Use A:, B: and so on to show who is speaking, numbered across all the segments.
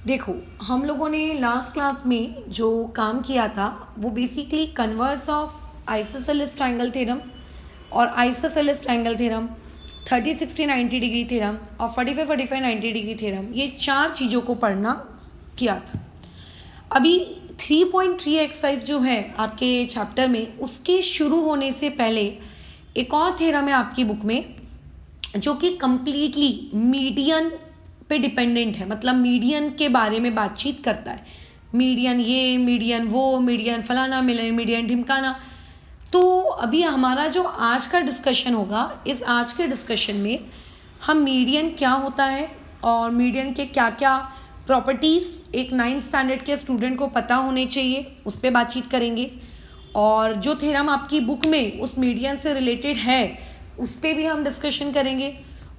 A: देखो, हम लोगों ने लास्ट क्लास में जो काम किया था वो basically converse of isosceles triangle theorem और isosceles triangle theorem, 30 60 90 degree theorem और 45 45 90 डिग्री थ्योरम, ये चार चीज़ों को पढ़ना किया था। अभी 3.3 एक्सरसाइज जो है आपके चैप्टर में, उसके शुरू होने से पहले एक और थ्योरम है आपकी बुक में जो कि कंप्लीटली मीडियन पे डिपेंडेंट है, मतलब मीडियन के बारे में बातचीत करता है। मीडियन ये, मीडियन वो, मीडियन फलाना, मीडियन ढिमकाना। तो अभी हमारा जो आज का डिस्कशन होगा, इस आज के डिस्कशन में हम मीडियन क्या होता है और मीडियन के क्या क्या प्रॉपर्टीज़ एक 9th स्टैंडर्ड के स्टूडेंट को पता होने चाहिए, उस पर बातचीत करेंगे। और जो थ्योरम आपकी बुक में उस मीडियन से रिलेटेड है उस पर भी हम डिस्कशन करेंगे।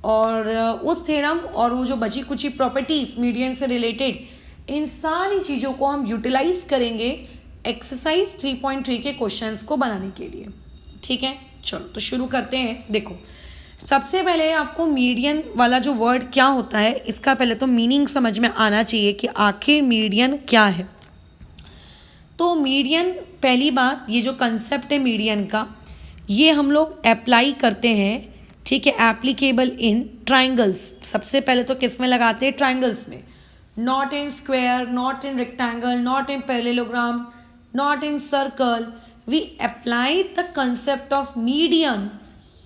A: और उस थ्योरम और वो जो बची कुची प्रॉपर्टीज़ मीडियन से रिलेटेड, इन सारी चीज़ों को हम यूटिलाइज करेंगे एक्सरसाइज 3.3 के क्वेश्चंस को बनाने के लिए। ठीक है, चलो तो शुरू करते हैं। देखो, सबसे पहले आपको मीडियन वाला जो वर्ड क्या होता है इसका पहले तो मीनिंग समझ में आना चाहिए कि आखिर मीडियन क्या है। तो मीडियन, पहली बात, ये जो कंसेप्ट है मीडियन का, ये हम लोग अप्लाई करते हैं। ठीक है, एप्लीकेबल इन ट्राइंगल्स। सबसे पहले तो किस में लगाते हैं? ट्राइंगल्स में। Not in square, not in rectangle, not in parallelogram, not in circle. We apply the concept of median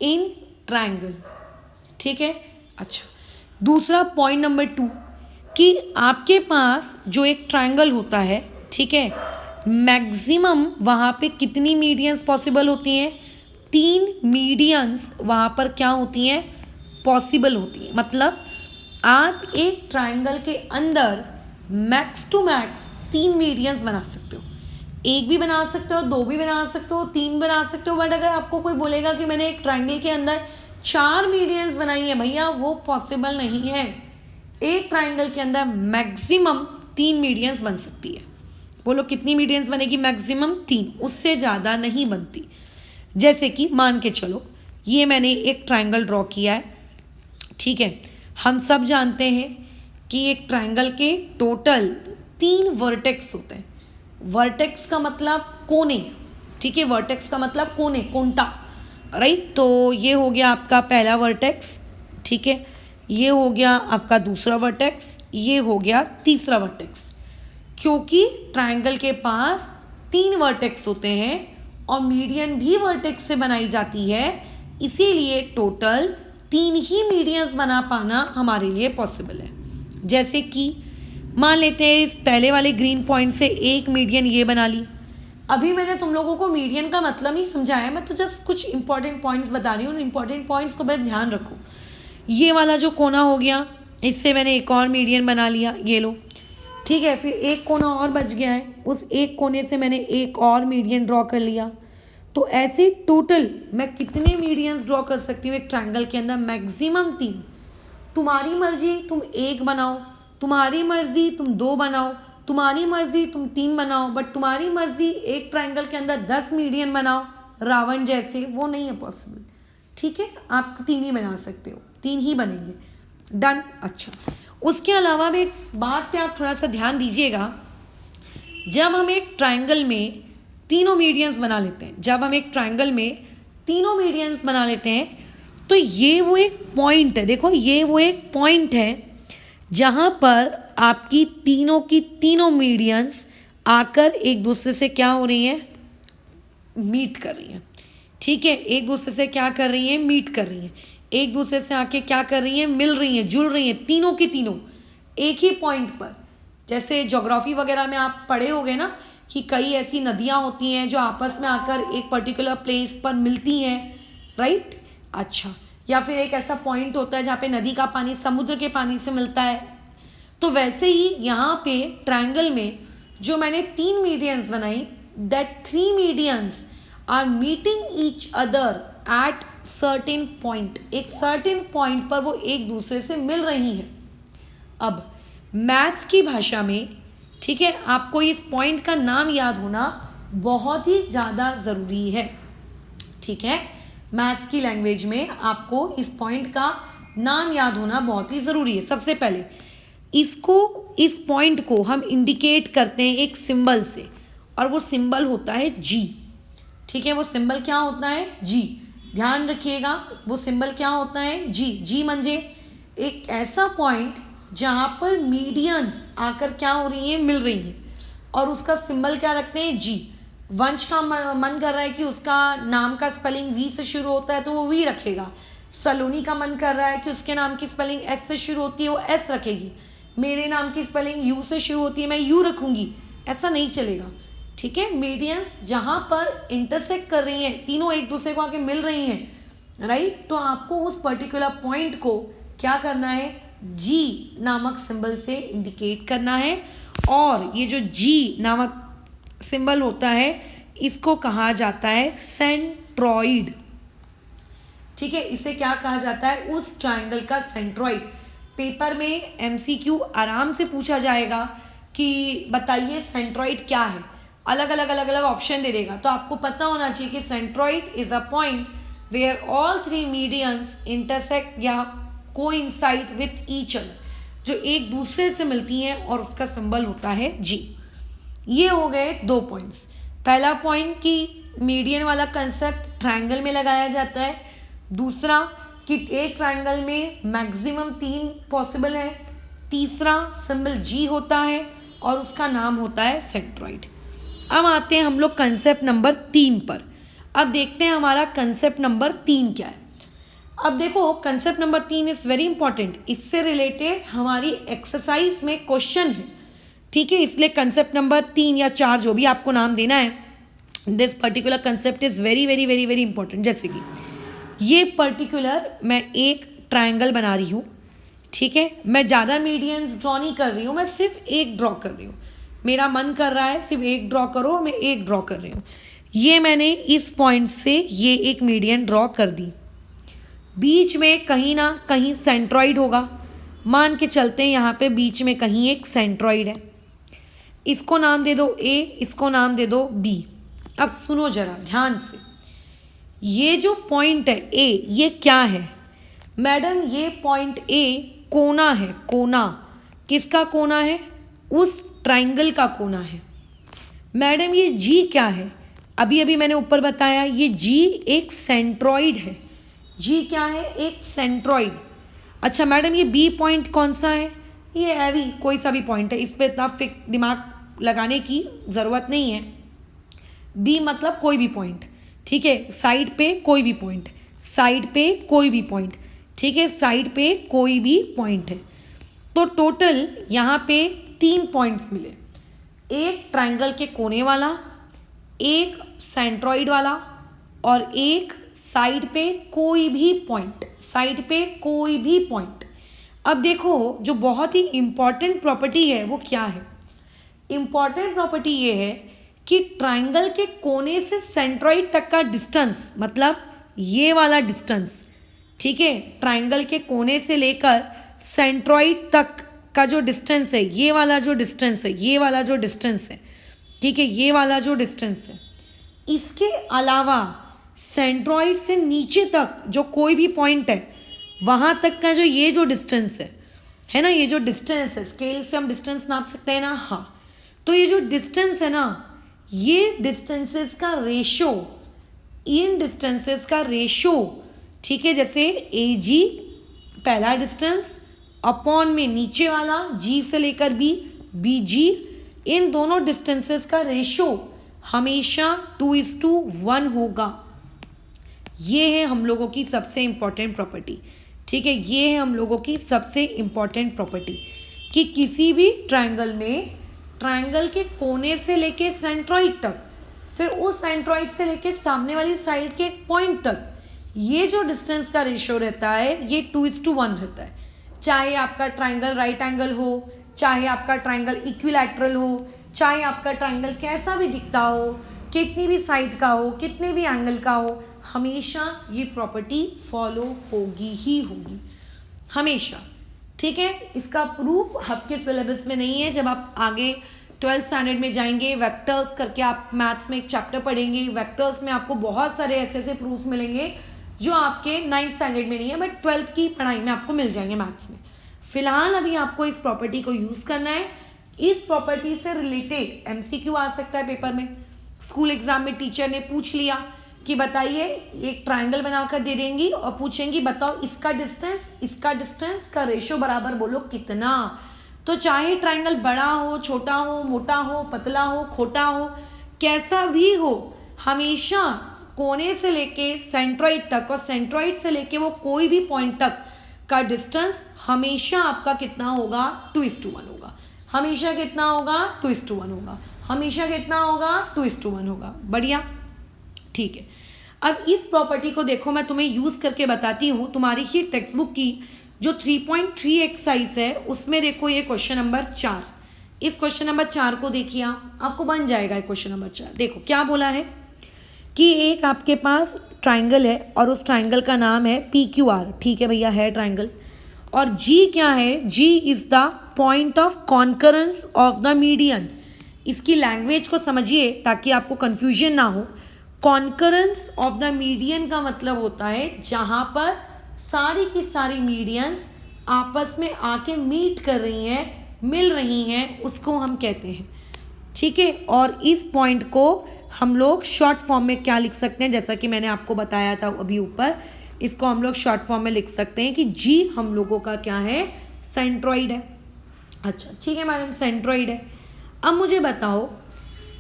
A: in triangle. ठीक है, अच्छा। दूसरा पॉइंट नंबर 2 कि आपके पास जो एक ट्राइंगल होता है, ठीक है, मैक्सिमम वहाँ पे कितनी मीडियंस पॉसिबल होती हैं? 3 मीडियंस वहाँ पर क्या होती हैं? पॉसिबल होती हैं। मतलब आप एक ट्राइंगल के अंदर मैक्स टू मैक्स 3 मीडियंस बना सकते हो। एक भी बना सकते हो, 2 भी बना सकते हो, 3 बना सकते हो। बट अगर आपको कोई बोलेगा कि मैंने एक ट्राइंगल के अंदर 4 मीडियंस बनाई है, भैया वो पॉसिबल नहीं है। एक ट्राइंगल के अंदर मैक्सिमम 3 मीडियंस बन सकती है। बोलो कितनी मीडियंस बनेगी? मैक्सिमम 3, उससे ज़्यादा नहीं बनती। जैसे कि मान के चलो, ये मैंने एक ट्राइंगल ड्रॉ किया है। ठीक है, हम सब जानते हैं कि एक ट्राइंगल के टोटल 3 वर्टेक्स होते हैं। वर्टेक्स का मतलब कोने। ठीक है, वर्टेक्स का मतलब कोने, कोंटा, राइट। तो ये हो गया आपका पहला वर्टेक्स। ठीक है, ये हो गया आपका दूसरा वर्टेक्स, ये हो गया तीसरा वर्टेक्स। क्योंकि ट्राइंगल के पास 3 वर्टेक्स होते हैं और मीडियन भी वर्टेक्स से बनाई जाती है, इसीलिए टोटल 3 ही मीडियंस बना पाना हमारे लिए पॉसिबल है। जैसे कि मान लेते हैं इस पहले वाले ग्रीन पॉइंट से एक मीडियन ये बना ली। अभी मैंने तुम लोगों को मीडियन का मतलब ही समझाया, मैं तो जस्ट कुछ इंपॉर्टेंट पॉइंट्स बता रही हूँ। इंपॉर्टेंट पॉइंट्स को बस ध्यान रखो। ये वाला जो कोना हो गया, इससे मैंने एक और मीडियन बना लिया, ये लो। ठीक है, फिर एक कोना और बच गया है, उस एक कोने से मैंने एक और मीडियन ड्रॉ कर लिया। तो ऐसे टोटल मैं कितने मीडियंस ड्रॉ कर सकती हूँ एक ट्रायंगल के अंदर? मैक्सिमम 3। तुम्हारी मर्जी तुम 1 बनाओ, तुम्हारी मर्जी तुम 2 बनाओ, तुम्हारी मर्जी तुम 3 बनाओ, बट तुम्हारी मर्जी एक ट्रायंगल के अंदर 10 मीडियन बनाओ रावण जैसे, वो नहीं है पॉसिबल। ठीक है, आप 3 ही बना सकते हो, 3 ही बनेंगे। डन। अच्छा, उसके अलावा भी एक बात पे आप थोड़ा सा ध्यान दीजिएगा। जब हम एक ट्रायंगल में तीनों मीडियंस बना लेते हैं, जब हम एक ट्रायंगल में तीनों मीडियंस बना लेते हैं, तो ये वो एक पॉइंट है। देखो, ये वो एक पॉइंट है जहाँ पर आपकी तीनों की तीनों मीडियंस आकर एक दूसरे से क्या हो रही हैं? मीट कर रही हैं। ठीक है, एक दूसरे से क्या कर रही हैं? मीट कर रही हैं। एक दूसरे से आके क्या कर रही हैं? मिल रही हैं, जुड़ रही हैं, तीनों की तीनों एक ही पॉइंट पर। जैसे ज्योग्राफी वगैरह में आप पढ़े होंगे ना कि कई ऐसी नदियाँ होती हैं जो आपस में आकर एक पर्टिकुलर प्लेस पर मिलती हैं, राइट। अच्छा, या फिर एक ऐसा पॉइंट होता है जहाँ पे नदी का पानी समुद्र के पानी से मिलता है। तो वैसे ही यहाँ पे ट्रायंगल में जो मैंने 3 मीडियंस बनाई, that 3 medians are meeting each other at certain point. एक सर्टेन पॉइंट पर वो एक दूसरे से मिल रही हैं। अब मैथ्स की भाषा में, ठीक है, आपको इस पॉइंट का नाम याद होना बहुत ही ज़्यादा ज़रूरी है। ठीक है, मैथ्स की लैंग्वेज में आपको इस पॉइंट का नाम याद होना बहुत ही ज़रूरी है। सबसे पहले इसको इस पॉइंट को हम इंडिकेट करते हैं एक सिंबल से, और वो सिंबल होता है जी। ठीक है, वो सिंबल क्या होता है? जी। ध्यान रखिएगा, वो सिंबल क्या होता है? जी। जी म्हणजे एक ऐसा पॉइंट जहाँ पर मीडियंस आकर क्या हो रही हैं? मिल रही हैं, और उसका सिंबल क्या रखते हैं? जी। वंश का मन कर रहा है कि उसका नाम का स्पेलिंग वी से शुरू होता है तो वो वी रखेगा। सलोनी का मन कर रहा है कि उसके नाम की स्पेलिंग एस से शुरू होती है, वो एस रखेगी। मेरे नाम की स्पेलिंग यू से शुरू होती है, मैं यू रखूंगी। ऐसा नहीं चलेगा। ठीक है, मीडियंस जहाँ पर इंटरसेक्ट कर रही हैं, तीनों एक दूसरे को आके मिल रही हैं, राइट, तो आपको उस पर्टिकुलर पॉइंट को क्या करना है? जी नामक सिंबल से इंडिकेट करना है। और ये जो जी नामक सिंबल होता है इसको कहा जाता है सेंट्रॉइड। ठीक है, इसे क्या कहा जाता है? उस ट्रायंगल का सेंट्रॉइड। पेपर में एमसीक्यू आराम से पूछा जाएगा कि बताइए सेंट्रॉइड क्या है, अलग अलग ऑप्शन दे देगा, तो आपको पता होना चाहिए कि centroid is a point where all three medians intersect या कोइंसाइड विथ ईच अदर, जो एक दूसरे से मिलती हैं, और उसका सिंबल होता है जी। ये हो गए 2 पॉइंट्स। पहला पॉइंट कि मीडियन वाला कंसेप्ट ट्रायंगल में लगाया जाता है। दूसरा कि एक ट्रायंगल में मैक्सिमम 3 पॉसिबल है। तीसरा सिंबल जी होता है और उसका नाम होता है सेंट्रॉइड। अब आते हैं हम लोग कंसेप्ट नंबर 3 पर। अब देखते हैं हमारा कंसेप्ट नंबर 3 क्या है। अब देखो, concept number 3 is very important. इससे रिलेटेड हमारी एक्सरसाइज में क्वेश्चन है। ठीक है, इसलिए कंसेप्ट नंबर 3 या 4 जो भी आपको नाम देना है, this particular concept is very very very very important. जैसे कि ये पर्टिकुलर मैं एक ट्रायंगल बना रही हूँ। ठीक है, मैं ज़्यादा मीडियंस ड्रॉ नहीं कर रही हूँ, मैं सिर्फ एक ड्रॉ कर रही हूँ। मेरा मन कर रहा है सिर्फ एक ड्रॉ करो, मैं एक ड्रॉ कर रही हूँ। ये मैंने इस पॉइंट से ये एक मीडियन ड्रॉ कर दी। बीच में कहीं ना कहीं सेंट्रॉइड होगा, मान के चलते हैं यहाँ पे बीच में कहीं एक सेंट्रॉइड है। इसको नाम दे दो ए, इसको नाम दे दो बी। अब सुनो जरा ध्यान से, ये जो पॉइंट है ए, ये क्या है? मैडम ये पॉइंट ए कोना है। कोना किसका कोना है? उस ट्रायंगल का कोना है। मैडम ये जी क्या है? अभी अभी मैंने ऊपर बताया, ये जी एक सेंट्रॉइड है। जी क्या है? एक सेंट्रॉइड। अच्छा मैडम ये बी पॉइंट कौन सा है? ये हैवी कोई सा भी पॉइंट है, इस पर इतना दिमाग लगाने की ज़रूरत नहीं है। बी मतलब कोई भी पॉइंट। ठीक है, साइड पे कोई भी पॉइंट, साइड पे कोई भी पॉइंट। ठीक है, साइड पे कोई भी पॉइंट है। तो टोटल यहाँ पे 3 पॉइंट्स मिले, एक ट्रायंगल के कोने वाला, एक सेंट्रॉइड वाला, और एक साइड पे कोई भी पॉइंट। साइड पे कोई भी पॉइंट। अब देखो, जो बहुत ही इंपॉर्टेंट प्रॉपर्टी है वो क्या है? इंपॉर्टेंट प्रॉपर्टी ये है कि ट्रायंगल के कोने से सेंट्रॉइड तक का डिस्टेंस, मतलब ये वाला डिस्टेंस, ठीक है, ट्रायंगल के कोने से लेकर सेंट्रॉइड तक का जो डिस्टेंस है, ये वाला जो डिस्टेंस है, ये वाला जो डिस्टेंस है, ठीक है, ये वाला जो डिस्टेंस है, इसके अलावा सेंट्रॉइड से नीचे तक जो कोई भी पॉइंट है वहाँ तक का जो ये जो डिस्टेंस है ना, ये जो डिस्टेंस है, स्केल से हम डिस्टेंस नाप सकते हैं ना, हाँ, तो ये जो डिस्टेंस है ना, ये डिस्टेंसेस का रेशो, इन डिस्टेंसेस का रेशो, ठीक है, जैसे ए जी पहला डिस्टेंस अपॉन में नीचे वाला जी से लेकर बी, बी जी, इन दोनों डिस्टेंसेस का रेशो हमेशा 2:1 होगा। ये है हम लोगों की सबसे इम्पॉर्टेंट प्रॉपर्टी। ठीक है, ये है हम लोगों की सबसे इम्पॉर्टेंट प्रॉपर्टी कि किसी भी ट्रायंगल में ट्रायंगल के कोने से लेके सेंट्रॉइड तक, फिर उस सेंट्रॉइड से लेके सामने वाली साइड के पॉइंट तक, ये जो डिस्टेंस का रेशियो रहता है ये 2:1 रहता है। चाहे आपका ट्रायंगल राइट एंगल हो, चाहे आपका ट्रायंगल इक्विलैटरल हो, चाहे आपका ट्रायंगल कैसा भी दिखता हो, कितनी भी साइड का हो, कितने भी एंगल का हो, हमेशा ये प्रॉपर्टी फॉलो होगी ही होगी, हमेशा। ठीक है, इसका प्रूफ आपके सिलेबस में नहीं है। जब आप आगे 12th स्टैंडर्ड में जाएंगे, वेक्टर्स करके आप मैथ्स में एक चैप्टर पढ़ेंगे, वेक्टर्स में आपको बहुत सारे ऐसे प्रूफ मिलेंगे जो आपके 9th स्टैंडर्ड में नहीं है, बट 12th की पढ़ाई में आपको मिल जाएंगे मैथ्स में। फिलहाल अभी आपको इस प्रॉपर्टी को यूज करना है। इस प्रॉपर्टी से रिलेटेड एमसीक्यू आ सकता है पेपर में। स्कूल एग्जाम में टीचर ने पूछ लिया कि बताइए, एक ट्रायंगल बनाकर दे देंगी और पूछेंगी बताओ इसका डिस्टेंस का रेशो बराबर बोलो कितना। तो चाहे ट्रायंगल बड़ा हो, छोटा हो, मोटा हो, पतला हो, खोटा हो, कैसा भी हो, हमेशा कोने से लेके सेंट्रॉइड तक और सेंट्रॉइड से लेके वो कोई भी पॉइंट तक का डिस्टेंस हमेशा आपका कितना होगा, 2:1 होगा। हमेशा कितना होगा, 2:1 होगा। हमेशा कितना होगा, 2:1 होगा। बढ़िया, ठीक है। अब इस प्रॉपर्टी को देखो, मैं तुम्हें यूज करके बताती हूँ। तुम्हारी ही टेक्स्ट बुक की जो 3.3 एक्सरसाइज है उसमें देखो ये क्वेश्चन नंबर 4। इस क्वेश्चन नंबर 4 को देखिए, आपको बन जाएगा क्वेश्चन नंबर 4। देखो क्या बोला है कि एक आपके पास ट्राइंगल है और उस ट्राइंगल का नाम है PQR। ठीक है भैया, है ट्राइंगल। और G क्या है, G is the point of concurrence of the median. इसकी लैंग्वेज को समझिए ताकि आपको कंफ्यूजन ना हो। कॉन्करेंस ऑफ द मीडियन का मतलब होता है जहां पर सारी की सारी मीडियंस आपस में आके मीट कर रही हैं, मिल रही हैं, उसको हम कहते हैं। ठीक है, और इस पॉइंट को हम लोग शॉर्ट फॉर्म में क्या लिख सकते हैं, जैसा कि मैंने आपको बताया था अभी ऊपर, इसको हम लोग शॉर्ट फॉर्म में लिख सकते हैं कि G हम लोगों का क्या है, सेंट्रॉइड है। अच्छा ठीक है मैडम, सेंट्रॉइड है। अब मुझे बताओ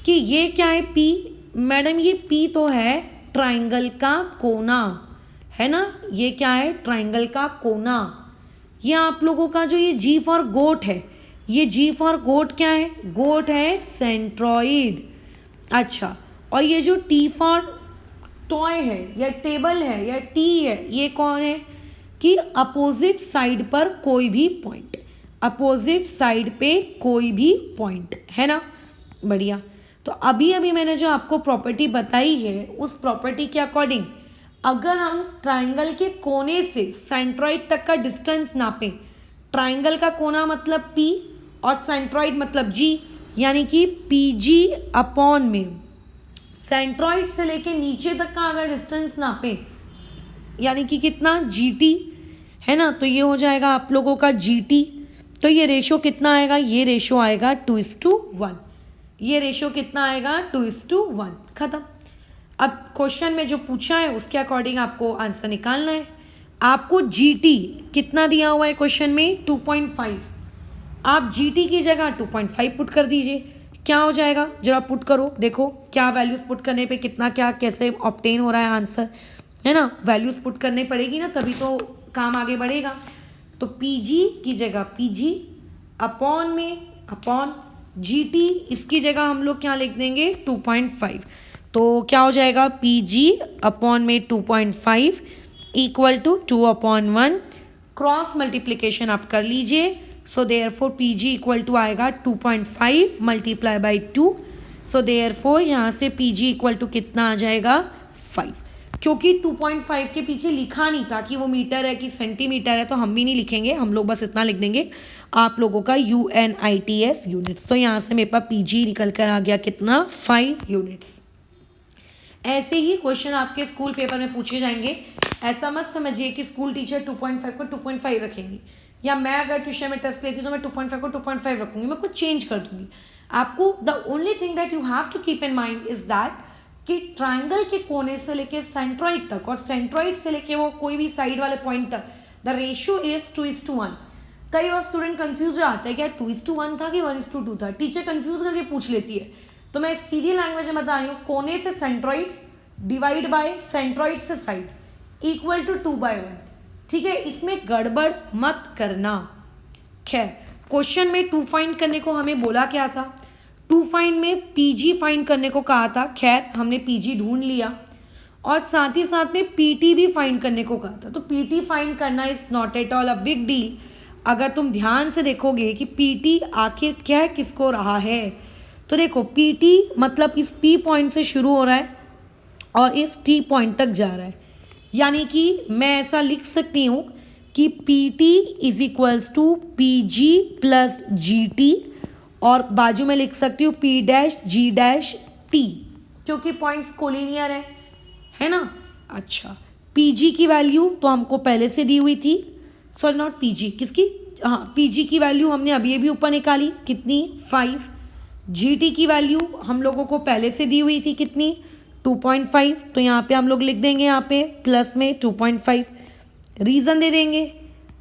A: कि ये क्या है, P। मैडम ये P तो है ट्राइंगल का कोना, है ना। ये क्या है, ट्राइंगल का कोना। ये आप लोगों का जो ये G फॉर गोट है, ये G फॉर गोट क्या है, गोट है सेंट्रॉइड। अच्छा, और ये जो T फॉर टॉय है या टेबल है या T है, ये कौन है कि अपोजिट साइड पर कोई भी पॉइंट, अपोजिट साइड पे कोई भी पॉइंट, है ना। बढ़िया। तो अभी अभी मैंने जो आपको प्रॉपर्टी बताई है उस प्रॉपर्टी के अकॉर्डिंग अगर हम ट्राइंगल के कोने से सेंट्रॉइड तक का डिस्टेंस नापें, ट्राइंगल का कोना मतलब P और सेंट्रॉइड मतलब G, यानी कि PG अपॉन में सेंट्रॉइड से लेके नीचे तक का अगर डिस्टेंस नापें, यानी कि कितना, GT, है ना। तो ये हो जाएगा आप लोगों का GT। तो ये रेशो कितना आएगा, ये रेशो आएगा 2:1। ये रेशो कितना आएगा, 2:1। खत्म। अब क्वेश्चन में जो पूछा है उसके अकॉर्डिंग आपको आंसर निकालना है। आपको GT कितना दिया हुआ है क्वेश्चन में, 2.5। आप GT की जगह 2.5 पुट कर दीजिए, क्या हो जाएगा, जरा पुट करो, देखो क्या वैल्यूज पुट करने पे कितना क्या कैसे ऑब्टेन हो रहा है आंसर, है ना। वैल्यूज पुट करनी पड़ेगी ना, तभी तो काम आगे बढ़ेगा। तो PG की जगह PG अपॉन में अपॉन GT, इसकी जगह हम लोग क्या लिख देंगे, 2.5। तो क्या हो जाएगा, PG अपॉन में 2.5 इक्वल टू 2/1। क्रॉस मल्टीप्लीकेशन आप कर लीजिए। So therefore PG equal to आएगा 2.5 मल्टीप्लाई बाई 2। सो देयरफॉर यहाँ से PG इक्वल टू कितना आ जाएगा, 5। क्योंकि 2.5 के पीछे लिखा नहीं था कि वो मीटर है कि सेंटीमीटर है, तो हम भी नहीं लिखेंगे, हम लोग बस इतना लिख देंगे आप लोगों का UNITS यूनिट्स। तो यहाँ से मेरे पास PG निकल कर आ गया कितना, 5 यूनिट्स। ऐसे ही क्वेश्चन आपके स्कूल पेपर में पूछे जाएंगे। ऐसा मत समझिए कि स्कूल टीचर 2.5 को 2.5 रखेंगी, या मैं अगर ट्यूशन में टेस्ट लेती हूँ तो मैं 2.5 को 2.5 रखूँगी, मैं कुछ चेंज कर दूँगी। आपको the only thing that you have to keep in mind is that कि ट्राइंगल के कोने से लेके सेंट्रॉइड तक और सेंट्रॉइड से लेके वो कोई भी साइड वाले पॉइंट तक द रेशियो इज 2:1। कई बार स्टूडेंट कंफ्यूज हो जाता है कि यार 2:1 था कि 1:2 था, टीचर कंफ्यूज करके पूछ लेती है। तो मैं सीधी लैंग्वेज में बता रही हूँ, कोने से सेंट्रॉइड डिवाइड बाय सेंट्रॉइड से साइड इक्वल टू 2/1। ठीक है, इसमें गड़बड़ मत करना। खैर, क्वेश्चन में 2 फाइंड करने को हमें बोला क्या था, 2 फाइंड में PG फाइंड करने को कहा था। खैर हमने PG ढूंढ लिया और साथ ही साथ में PT भी फाइंड करने को कहा था। तो PT फाइंड करना is not at all a big deal. अगर तुम ध्यान से देखोगे कि PT आखिर क्या किसको रहा है, तो देखो PT मतलब इस P पॉइंट से शुरू हो रहा है और इस T पॉइंट तक जा रहा है, यानी कि मैं ऐसा लिख सकती हूँ कि PT is equals to PG plus GT, और बाजू में लिख सकती हूँ P'(G')T, क्योंकि पॉइंट्स कोलिनियर है ना। अच्छा, PG की वैल्यू तो हमको पहले से दी हुई थी, सॉरी नॉट PG, किसकी, हाँ पीजी की वैल्यू हमने अभी ऊपर निकाली, कितनी 5। जीटी की वैल्यू हम लोगों को पहले से दी हुई थी, कितनी 2.5। तो यहाँ पे हम लोग लिख देंगे, यहाँ पे प्लस में 2.5। रीज़न दे देंगे,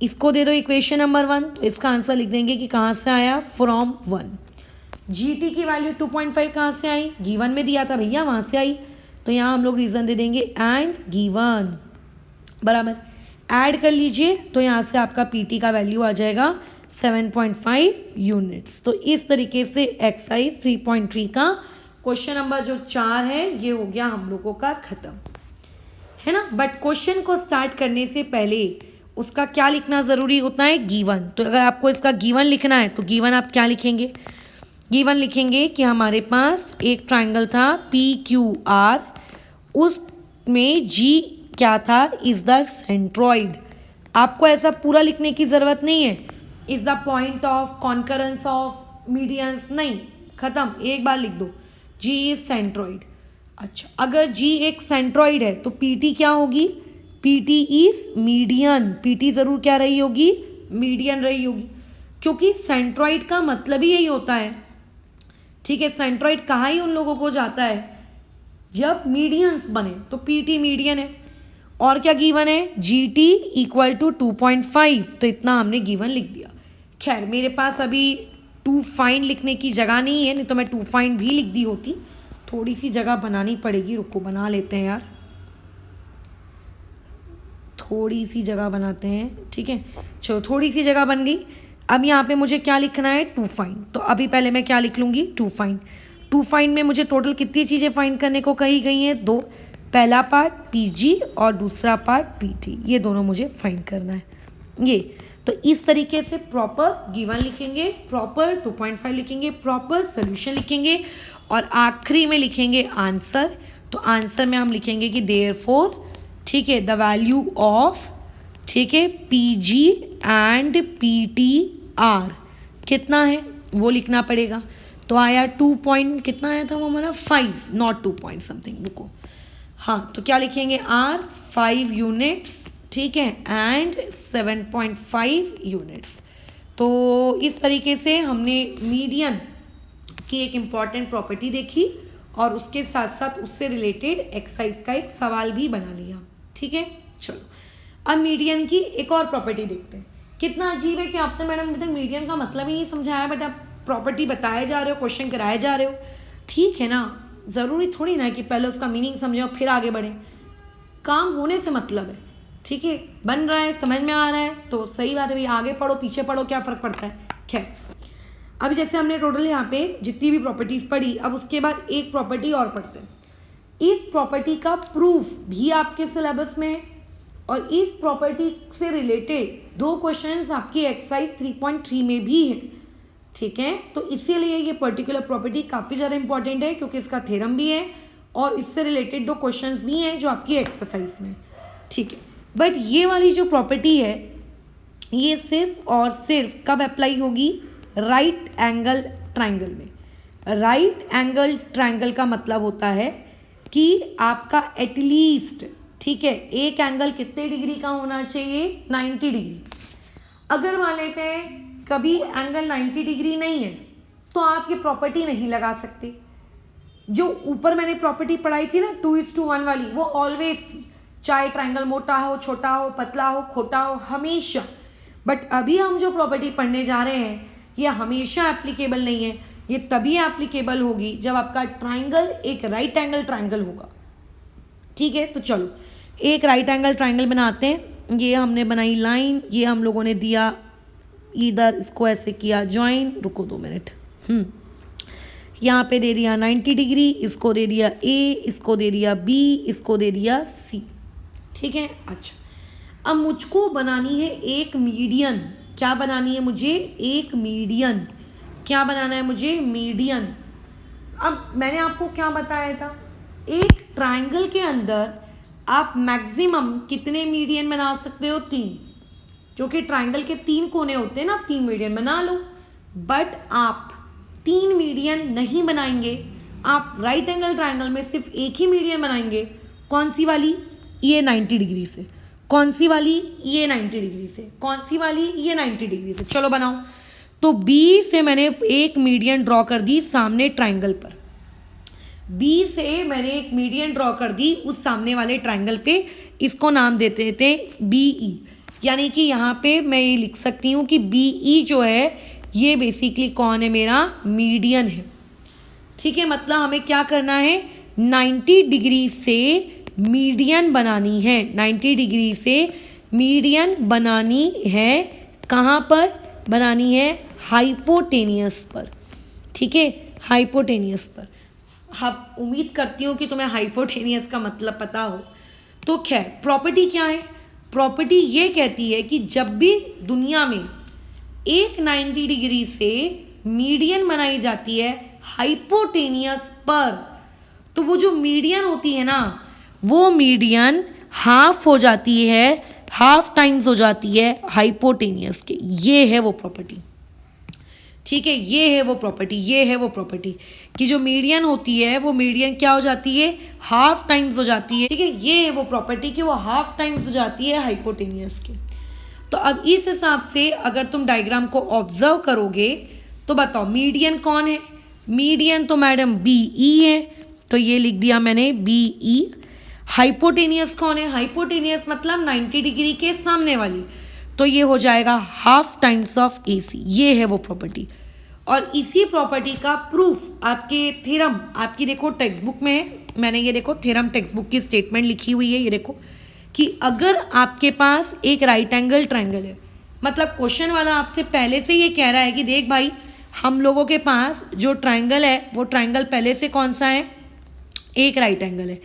A: इसको दे दो इक्वेशन नंबर 1, तो इसका आंसर लिख देंगे कि कहाँ से आया, फ्रॉम 1। जीटी की वैल्यू 2.5 कहाँ से आई, गिवन में दिया था भैया, वहाँ से आई। तो यहाँ हम लोग रीज़न दे देंगे एंड गिवन, बराबर ऐड कर लीजिए। तो यहाँ से आपका पीटी का वैल्यू आ जाएगा 7.5 यूनिट्स। तो इस तरीके से एक्सरसाइज 3.3 का क्वेश्चन नंबर जो 4 है ये हो गया हम लोगों का ख़त्म, है ना। बट क्वेश्चन को स्टार्ट करने से पहले उसका क्या लिखना ज़रूरी होता है, गिवन। तो अगर आपको इसका गिवन लिखना है तो गिवन आप क्या लिखेंगे, गिवन लिखेंगे कि हमारे पास एक ट्राइंगल था PQR, उसमें G क्या था, इज़ द सेंट्रॉइड। आपको ऐसा पूरा लिखने की ज़रूरत नहीं है, is the point of concurrence of medians, नहीं, ख़त्म, एक बार लिख दो, G इज़ सेंट्रॉइड। अच्छा, अगर G एक सेंट्रॉइड है तो PT क्या होगी, PT इज़ मीडियन। PT ज़रूर क्या रही होगी, मीडियन रही होगी, क्योंकि सेंट्रॉइड का मतलब ही यही होता है, ठीक है। सेंट्रॉइड कहाँ ही उन लोगों को जाता है जब मीडियंस बने, तो PT मीडियन है। और क्या गिवन है, GT इक्वल टू 2.5, तो इतना हमने गिवन लिख दिया। खैर मेरे पास अभी टू फाइंड लिखने की जगह नहीं है, नहीं तो मैं टू फाइंड भी लिख दी होती। थोड़ी सी जगह बनानी पड़ेगी, रुको बना लेते हैं यार, थोड़ी सी जगह बनाते हैं, ठीक है। चलो थोड़ी सी जगह बन गई। अब यहाँ पे मुझे क्या लिखना है, टू फाइंड। तो अभी पहले मैं क्या लिख लूँगी, टू फाइंड। टू फाइंड में मुझे टोटल कितनी चीज़ें फाइंड करने को कही गई हैं, 2। पहला पार्ट PG और दूसरा पार्ट PT, ये दोनों मुझे फाइंड करना है ये। तो इस तरीके से प्रॉपर गिवन लिखेंगे, प्रॉपर 2.5 लिखेंगे, प्रॉपर सोल्यूशन लिखेंगे और आखिरी में लिखेंगे आंसर। तो आंसर में हम लिखेंगे कि देयरफॉर, ठीक है, द वैल्यू ऑफ, ठीक है, PG एंड PTR कितना है वो लिखना पड़ेगा। तो आया 2 पॉइंट, कितना आया था वो हमारा 5, नॉट 2 पॉइंट समथिंग, रुको, हाँ तो क्या लिखेंगे, R 5 यूनिट्स, ठीक है, एंड 7.5 यूनिट्स। तो इस तरीके से हमने मीडियन की एक इम्पॉर्टेंट प्रॉपर्टी देखी और उसके साथ साथ उससे रिलेटेड एक्सरसाइज का एक सवाल भी बना लिया, ठीक है। चलो अब मीडियन की एक और प्रॉपर्टी देखते हैं। कितना अजीब है कि आपने मैडम अभी तक मीडियन का मतलब ही नहीं समझाया, बट आप प्रॉपर्टी बताए जा रहे हो, क्वेश्चन कराए जा रहे हो, ठीक है ना। ज़रूरी थोड़ी ना कि पहले उसका मीनिंग समझें और फिर आगे बढ़ें, काम होने से मतलब है, ठीक है। बन रहा है, समझ में आ रहा है तो सही बात है भाई, आगे पढ़ो पीछे पढ़ो क्या फ़र्क पड़ता है। खैर अब जैसे हमने टोटल यहाँ पे जितनी भी प्रॉपर्टीज़ पढ़ी, अब उसके बाद एक प्रॉपर्टी और पढ़ते हैं। इस प्रॉपर्टी का प्रूफ भी आपके सिलेबस में है और इस प्रॉपर्टी से रिलेटेड 2 क्वेश्चंस आपकी एक्सरसाइज 3.3 में भी है, ठीक है। तो इसीलिए ये पर्टिकुलर प्रॉपर्टी काफ़ी ज़्यादा इंपॉर्टेंट है, क्योंकि इसका थ्योरम भी है और इससे रिलेटेड 2 क्वेश्चंस भी हैं जो आपकी एक्सरसाइज में, ठीक है। बट ये वाली जो प्रॉपर्टी है ये सिर्फ और सिर्फ कब अप्लाई होगी, राइट एंगल ट्राइंगल में। राइट एंगल ट्राइंगल का मतलब होता है कि आपका एटलीस्ट, ठीक है, एक एंगल कितने डिग्री का होना चाहिए, 90 डिग्री। अगर मान लेते हैं कभी एंगल 90 डिग्री नहीं है तो आप ये प्रॉपर्टी नहीं लगा सकते। जो ऊपर मैंने प्रॉपर्टी पढ़ाई थी ना 2:1 वाली, वो ऑलवेज थी, चाहे ट्राइंगल मोटा हो, छोटा हो, पतला हो, खोटा हो, हमेशा। बट अभी हम जो प्रॉपर्टी पढ़ने जा रहे हैं ये हमेशा एप्लीकेबल नहीं है, ये तभी एप्लीकेबल होगी जब आपका ट्राइंगल एक राइट एंगल ट्राइंगल होगा, ठीक है। तो चलो एक राइट एंगल ट्राइंगल बनाते हैं। ये हमने बनाई लाइन, ये हम लोगों ने दिया इधर, इसको ऐसे किया ज्वाइन, रुको 2 मिनट, यहाँ पे दे दिया 90 डिग्री, इसको दे दिया A, इसको दे दिया B, इसको दे दिया C, ठीक है। अच्छा अब मुझको बनानी है एक मीडियन। क्या बनानी है मुझे, एक मीडियन। क्या बनाना है मुझे, मीडियन। अब मैंने आपको क्या बताया था, एक ट्राइंगल के अंदर आप मैक्सिमम कितने मीडियन बना सकते हो, 3, क्योंकि ट्राइंगल के 3 कोने होते हैं ना, आप 3 मीडियन बना लो। बट आप 3 मीडियन नहीं बनाएंगे, आप राइट एंगल ट्राइंगल में सिर्फ एक ही मीडियन बनाएंगे। कौन सी वाली, ये 90 डिग्री से। कौन सी वाली? ये 90 डिग्री से। कौन सी वाली? ये 90 डिग्री से। चलो बनाओ। तो बी से मैंने एक मीडियन ड्रॉ कर दी सामने ट्राइंगल पर। बी से मैंने एक मीडियन ड्रॉ कर दी उस सामने वाले ट्राइंगल पे। इसको नाम देते देते बी ई। यानी कि यहाँ पे मैं ये लिख सकती हूँ कि बी ई जो है ये बेसिकली कौन है? मेरा मीडियन है। ठीक है, मतलब हमें क्या करना है? 90 डिग्री से मीडियन बनानी है। 90 डिग्री से मीडियन बनानी है। कहाँ पर बनानी है? हाइपोटेनियस पर। ठीक है, हाइपोटेनियस पर। हाँ, उम्मीद करती हूँ कि तुम्हें हाइपोटेनियस का मतलब पता हो। तो खैर, प्रॉपर्टी क्या है? प्रॉपर्टी ये कहती है कि जब भी दुनिया में एक 90 डिग्री से मीडियन बनाई जाती है हाइपोटेनियस पर, तो वो जो मीडियन होती है ना, वो मीडियन हाफ हो जाती है, हाफ टाइम्स हो जाती है हाइपोटेनियस के। ये है वो प्रॉपर्टी। ठीक है, ये है वो प्रॉपर्टी। ये है वो प्रॉपर्टी कि जो मीडियन होती है वो मीडियन क्या हो जाती है? हाफ टाइम्स हो जाती है। ठीक है, ये है वो प्रॉपर्टी कि वो हाफ टाइम्स हो जाती है हाइपोटेनियस के। तो अब इस हिसाब से अगर तुम डायग्राम को ऑब्जर्व करोगे तो बताओ मीडियन कौन है? मीडियन तो मैडम बी ई है, तो ये लिख दिया मैंने बी ई। हाइपोटेनियस कौन है? हाइपोटेनियस मतलब 90 डिग्री के सामने वाली, तो ये हो जाएगा हाफ टाइम्स ऑफ ए सी। ये है वो प्रॉपर्टी। और इसी प्रॉपर्टी का प्रूफ आपके थ्योरम, आपकी देखो टेक्स्ट बुक में है। मैंने ये देखो थ्योरम टेक्स्ट बुक की स्टेटमेंट लिखी हुई है। ये देखो कि अगर आपके पास एक राइट एंगल ट्रायंगल है, मतलब क्वेश्चन वाला आपसे पहले से ये कह रहा है कि देख भाई, हम लोगों के पास जो ट्रायंगल है वो ट्रायंगल पहले से कौन सा है? एक राइट एंगल है।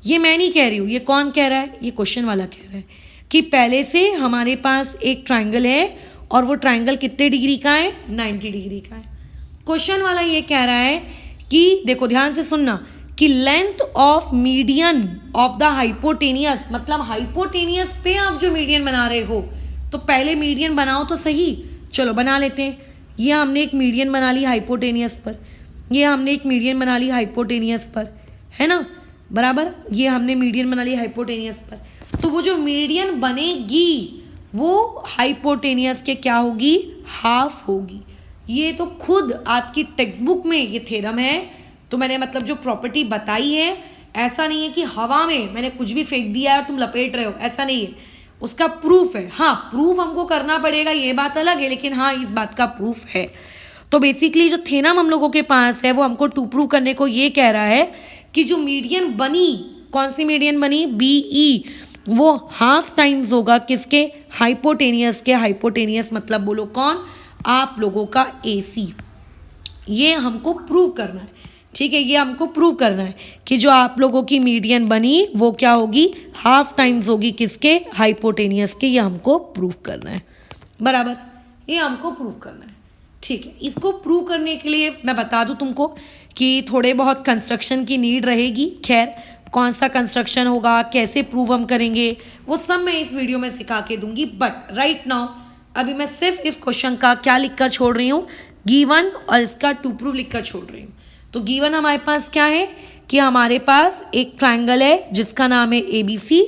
A: ये मैं नहीं कह रही हूँ, ये कौन कह रहा है? ये क्वेश्चन वाला कह रहा है कि पहले से हमारे पास एक ट्रायंगल है और वो ट्रायंगल कितने डिग्री का है? 90 डिग्री का है। क्वेश्चन वाला ये कह रहा है कि देखो ध्यान से सुनना कि length of median of the hypotenuse, मतलब हाइपोटेनियस पे आप जो मीडियन बना रहे हो, तो पहले मीडियन बनाओ तो सही। चलो बना लेते हैं। ये हमने एक मीडियन बना ली हाइपोटेनियस पर, ये हमने एक मीडियन बना ली हाइपोटेनियस पर, है ना? बराबर, ये हमने मीडियन बना ली हाइपोटेनियस पर। तो वो जो मीडियन बनेगी वो हाइपोटेनियस के क्या होगी? हाफ होगी। ये तो खुद आपकी टेक्स्ट बुक में ये थ्योरम है। तो मैंने मतलब जो प्रॉपर्टी बताई है, ऐसा नहीं है कि हवा में मैंने कुछ भी फेंक दिया है और तुम लपेट रहे हो, ऐसा नहीं है। उसका प्रूफ है। हाँ, प्रूफ हमको करना पड़ेगा, ये बात अलग है, लेकिन हाँ इस बात का प्रूफ है। तो बेसिकली जो थ्योरम हम लोगों के पास है वो हमको टू प्रूव करने को ये कह रहा है कि जो मीडियन बनी, कौन सी मीडियन बनी? बी ई, वो हाफ टाइम्स होगा किसके? हाइपोटेनियस के। हाइपोटेनियस मतलब बोलो कौन? आप लोगों का ए सी। ये हमको प्रूव करना है। ठीक है, ये हमको प्रूव करना है कि जो आप लोगों की मीडियन बनी वो क्या होगी? हाफ टाइम्स होगी किसके? हाइपोटेनियस के। ये हमको प्रूव करना है। बराबर, ये हमको प्रूव करना है। ठीक है, इसको प्रूव करने के लिए मैं बता दूं तुमको कि थोड़े बहुत कंस्ट्रक्शन की नीड रहेगी। खैर, कौन सा कंस्ट्रक्शन होगा, कैसे प्रूव हम करेंगे, वो सब मैं इस वीडियो में सिखा के दूंगी। बट राइट नाउ अभी मैं सिर्फ इस क्वेश्चन का क्या लिखकर छोड़ रही हूँ? गिवन, और इसका टू प्रूव लिखकर छोड़ रही हूँ। तो गिवन हमारे पास क्या है कि हमारे पास एक ट्रायंगल है जिसका नाम है ABC,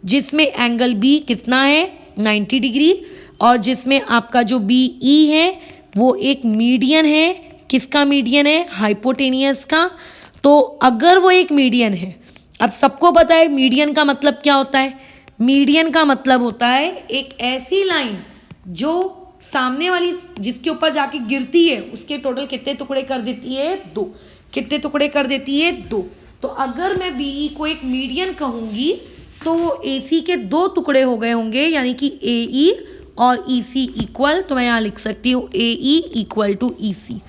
A: जिसमें एंगल B कितना है? 90 डिग्री, और जिसमें आपका जो BE है वो एक मीडियन है। किसका मीडियन है? हाइपोटेनियस का। तो अगर वो एक मीडियन है, अब सबको पता है मीडियन का मतलब क्या होता है? मीडियन का मतलब होता है एक ऐसी लाइन जो सामने वाली जिसके ऊपर जाके गिरती है उसके टोटल कितने टुकड़े कर देती है? 2। कितने टुकड़े कर देती है? 2। तो अगर मैं BE को एक मीडियन कहूँगी तो वो AC के 2 टुकड़े हो गए होंगे, यानी कि AE और EC इक्वल, तो मैं यहाँ लिख सकती हूँ AE इक्वल टू EC।